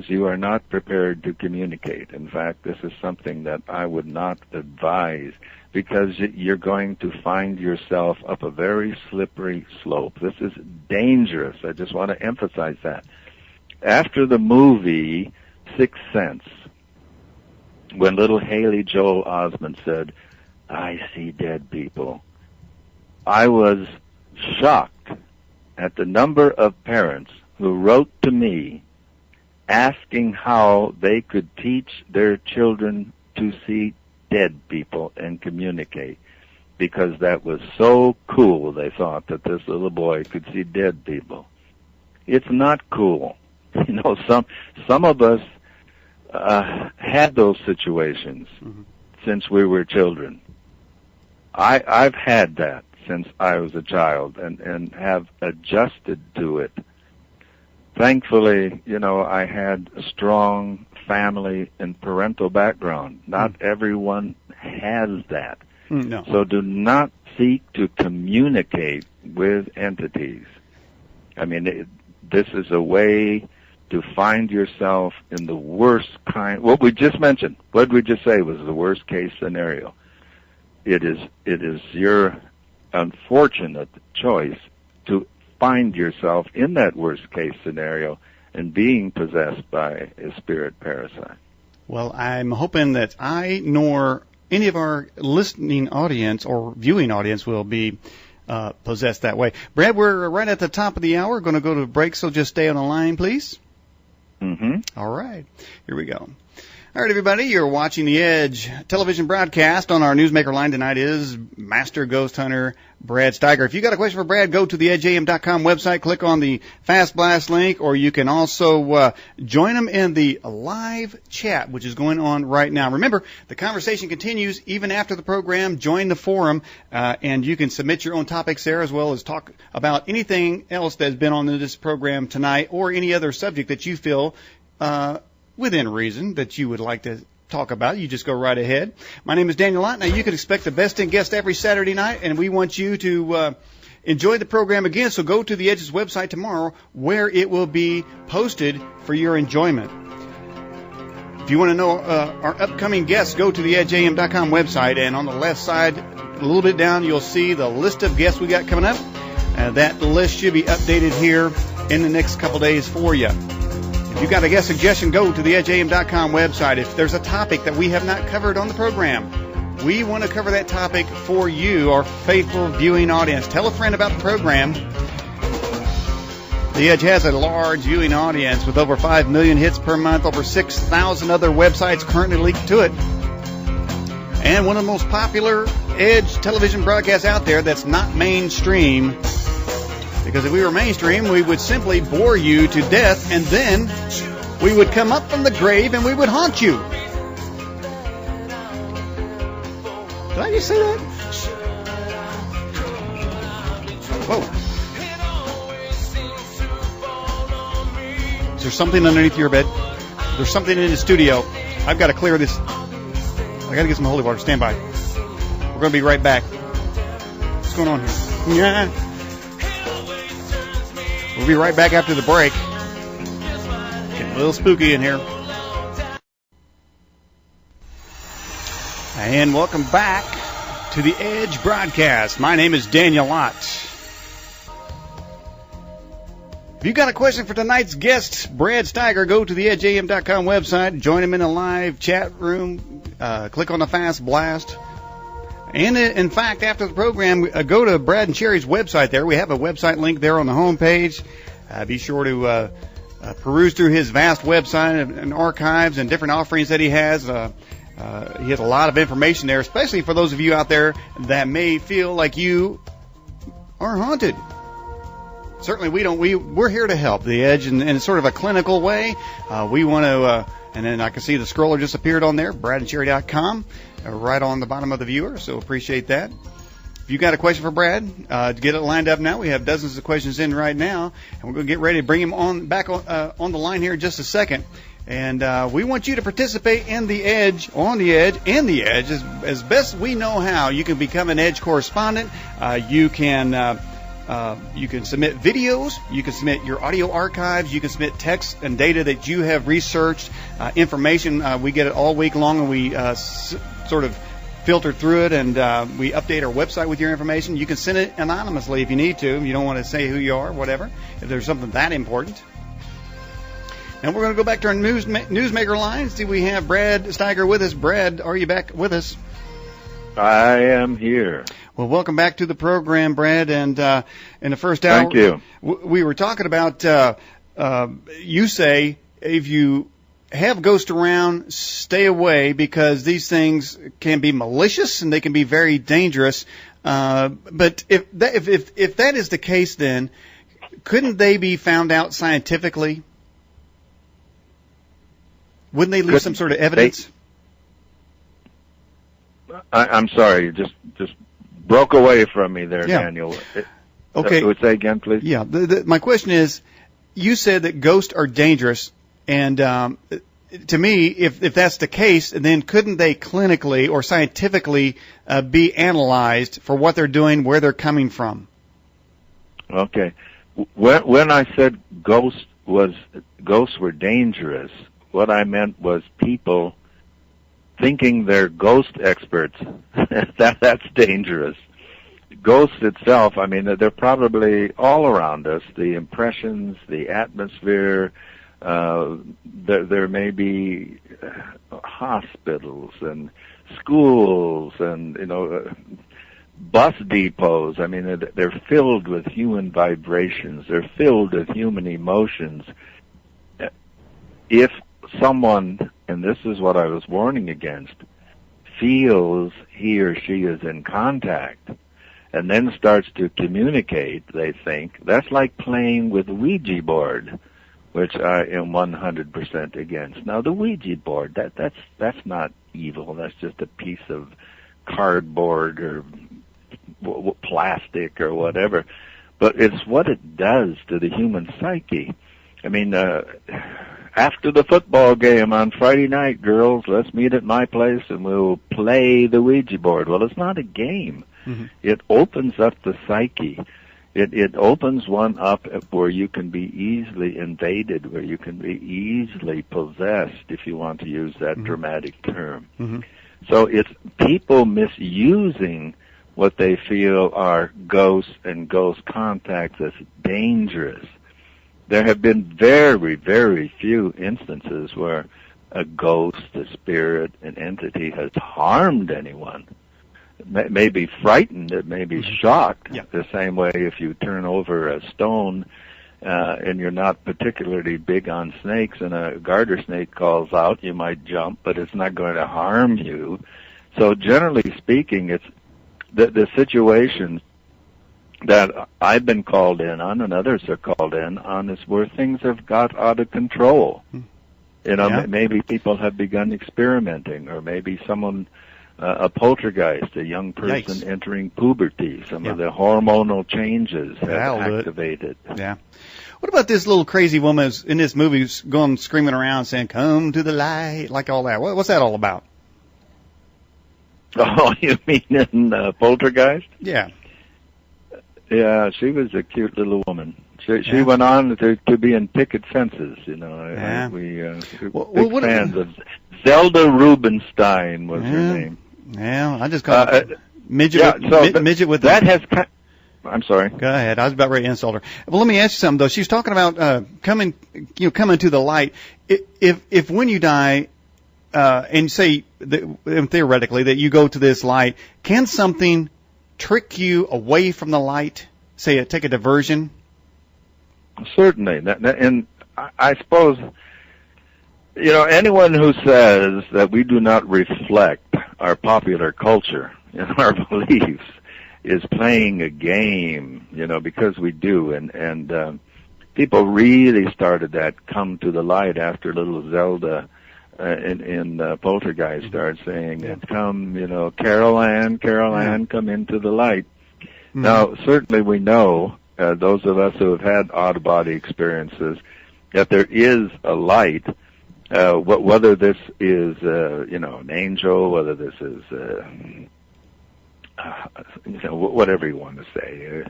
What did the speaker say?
you are not prepared to communicate. In fact, this is something that I would not advise, because you're going to find yourself up a very slippery slope. This is dangerous. I just want to emphasize that. After the movie Sixth Sense, when little Haley Joel Osment said, "I see dead people," I was shocked at the number of parents who wrote to me asking how they could teach their children to see dead people and communicate, because that was so cool, they thought, that this little boy could see dead people. It's not cool. You know, some of us had those situations since we were children. I've had that since I was a child and have adjusted to it. Thankfully, you know, I had a strong family and parental background. Not everyone has that. No. So do not seek to communicate with entities. I mean, this is a way to find yourself in the worst kind. What we just mentioned, what did we just say was the worst case scenario? It is your unfortunate choice to find yourself in that worst case scenario and being possessed by a spirit parasite. Well, I'm hoping that I nor any of our listening audience or viewing audience will be possessed that way. Brad, we're right at the top of the hour. We're going to go to a break, so just stay on the line, please. All right. Here we go. All right, everybody, you're watching The Edge television broadcast. On our Newsmaker line tonight is Master Ghost Hunter Brad Steiger. If you got a question for Brad, go to the TheEdgeAM.com website, click on the Fast Blast link, or you can also join him in the live chat, which is going on right now. Remember, the conversation continues even after the program. Join the forum, and you can submit your own topics there, as well as talk about anything else that's been on this program tonight, or any other subject that you feel within reason that you would like to talk about. You just go right ahead. My name is Daniel Ott. Now, you can expect the best in guests every Saturday night, and we want you to enjoy the program again. So go to The Edge's website tomorrow, where it will be posted for your enjoyment. If you want to know our upcoming guests, go to the TheEdgeAM.com website, and on the left side, a little bit down, you'll see the list of guests we got coming up. That list should be updated here in the next couple days for you. If you've got a guest suggestion, go to the TheEdgeAM.com website. If there's a topic that we have not covered on the program, we want to cover that topic for you, our faithful viewing audience. Tell a friend about the program. The Edge has a large viewing audience with over 5 million hits per month, over 6,000 other websites currently linked to it, and one of the most popular Edge television broadcasts out there that's not mainstream. Because if we were mainstream, we would simply bore you to death, and then we would come up from the grave and we would haunt you. Did I just say that? Whoa. Is there something underneath your bed? There's something in the studio. I've got to clear this. I got to get some holy water. Stand by. We're going to be right back. What's going on here? Yeah. We'll be right back after the break. Getting a little spooky in here. And welcome back to the Edge broadcast. My name is Daniel Ott. If you've got a question for tonight's guest, Brad Steiger, go to the TheEdgeAM.com website. Join him in a live chat room. Click on the Fast Blast. And in fact, after the program, go to Brad and Sherry's website there. We have a website link there on the home page. Be sure to peruse through his vast website and archives and different offerings that he has. He has a lot of information there, especially for those of you out there that may feel like you are haunted. Certainly we don't. We're here to help The Edge in sort of a clinical way. We want to, and then I can see the scroller just appeared on there, bradandcherry.com. Right on the bottom of the viewer, so appreciate that. If you got a question for Brad, to get it lined up now, we have dozens of questions in right now, and we're going to get ready to bring him on the line here in just a second. And we want you to participate in The Edge, on The Edge, in The Edge, as best we know how. You can become an Edge correspondent. You can You can submit videos. You can submit your audio archives. You can submit text and data that you have researched, information. We get it all week long, and we sort of filter through it, and we update our website with your information. You can send it anonymously if you need to. If you don't want to say who you are, whatever, if there's something that important. And we're going to go back to our newsmaker line. See, we have Brad Steiger with us. Brad, are you back with us? I am here. Well, welcome back to the program, Brad. And in the first hour, thank you. We were talking about, you say, if you have ghosts around, stay away, because these things can be malicious and they can be very dangerous. But if that is the case, then couldn't they be found out scientifically? Wouldn't they leave some sort of evidence? I'm sorry, you just broke away from me there, yeah. Daniel. Okay. Would say again, please? Yeah. My question is, you said that ghosts are dangerous, and to me, if that's the case, then couldn't they clinically or scientifically be analyzed for what they're doing, where they're coming from? Okay. When I said ghosts were dangerous, what I meant was people thinking they're ghost experts. That's dangerous. Ghosts itself, I mean, they're probably all around us. The impressions, the atmosphere. There may be hospitals and schools and bus depots. I mean, they're filled with human vibrations. They're filled with human emotions. If someone, and this is what I was warning against, feels he or she is in contact and then starts to communicate, they think, that's like playing with a Ouija board, which I am 100% against. Now, the Ouija board, that's not evil. That's just a piece of cardboard or plastic or whatever. But it's what it does to the human psyche. I mean, after the football game on Friday night, girls, let's meet at my place and we'll play the Ouija board. Well, it's not a game. Mm-hmm. It opens up the psyche. It opens one up where you can be easily invaded, where you can be easily possessed, if you want to use that mm-hmm. dramatic term. Mm-hmm. So it's people misusing what they feel are ghosts and ghost contacts as dangerous. There have been very, very few instances where a ghost, a spirit, an entity has harmed anyone. It may be frightened, it may be shocked. Yeah. The same way if you turn over a stone and you're not particularly big on snakes and a garter snake calls out, you might jump, but it's not going to harm you. So generally speaking, it's the situations that I've been called in on and others are called in on is where things have got out of control. Yeah. Maybe people have begun experimenting, or maybe someone, a poltergeist, a young person entering puberty, some of the hormonal changes have activated. Yeah. What about this little crazy woman in this movie who's going screaming around saying, "Come to the light," like all that? What's that all about? Oh, you mean in Poltergeist? Yeah. Yeah, she was a cute little woman. She went on to be in picket fences, we're big fans of Zelda Rubinstein was her name. Yeah, I just call it midget with that has. I'm sorry. Go ahead. I was about ready to insult her. Well, let me ask you something though. She's talking about coming to the light. If when you die, and say that, theoretically that you go to this light, can something trick you away from the light? Say, take a diversion? Certainly. And I suppose, anyone who says that we do not reflect our popular culture and our beliefs is playing a game, because we do. And people really started that come to the light after little Zelda in Poltergeist started saying, come, Carol Ann, come into the light. Mm-hmm. Now, certainly we know, those of us who have had out-of-body experiences, that there is a light, whether this is, an angel, whether this is, whatever you want to say.